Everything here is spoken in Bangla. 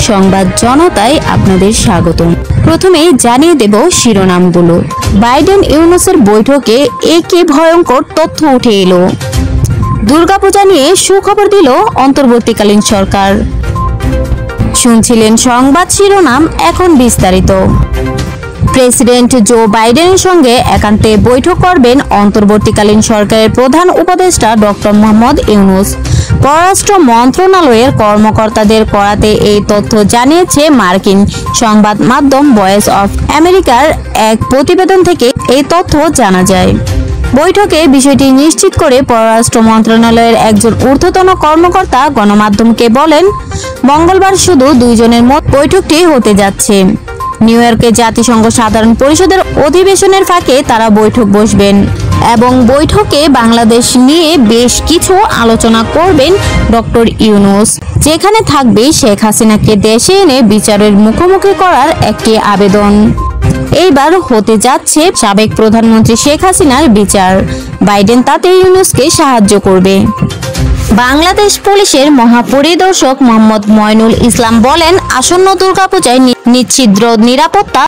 সংবাদ জনতায় আপনাদের স্বাগতম। প্রথমে জানিয়ে দেব শিরোনামগুলো। বাইডেন ইউনূসের বৈঠকে একে ভয়ঙ্কর তথ্য উঠে এলো। দুর্গাপূজা নিয়ে সুখবর দিল অন্তর্বর্তীকালীন সরকার। শুনছিলেন সংবাদ শিরোনাম, এখন বিস্তারিত। প্রেসিডেন্ট জো বাইডেনের সঙ্গে একান্তে বৈঠক করবেন অন্তর্বর্তীকালীন সরকারের প্রধান উপদেষ্টা ডক্টর মোহাম্মদ ইউনূস। পররাষ্ট্র মন্ত্রণালয়ের কর্মকর্তাদের করাতে এই তথ্য জানিয়েছে মার্কিন সংবাদ মাধ্যম ভয়েস অফ আমেরিকার এক প্রতিবেদন থেকে এই তথ্য জানা যায়। বৈঠকে বিষয়টি নিশ্চিত করে পররাষ্ট্র মন্ত্রণালয়ের একজন ঊর্ধ্বতন কর্মকর্তা গণমাধ্যমকে বলেন, মঙ্গলবার শুধু দুইজনের মধ্যে বৈঠকটি হতে যাচ্ছে। নিউ ইয়র্কে জাতিসংঘ সাধারণ পরিষদের অধিবেশনের ফাঁকে তারা বৈঠক বসবেন এবং বৈঠকে বাংলাদেশ নিয়ে বেশ কিছু আলোচনা করবেন ডক্টর ইউনূস, যেখানে থাকবে শেখ হাসিনাকে দেশে এনে বিচারের মুখোমুখি করার একটি আবেদন। এইবার হতে যাচ্ছে সাবেক প্রধানমন্ত্রী শেখ হাসিনার বিচার। বাইডেন তাতে ইউনূসকে সাহায্য করবে। বাংলাদেশ পুলিশের মহাপরিদর্শক মোহাম্মদ ময়নুল ইসলাম বলেন, আসন্ন দুর্গাপূজায় নিশ্ছিদ্র নিরাপত্তা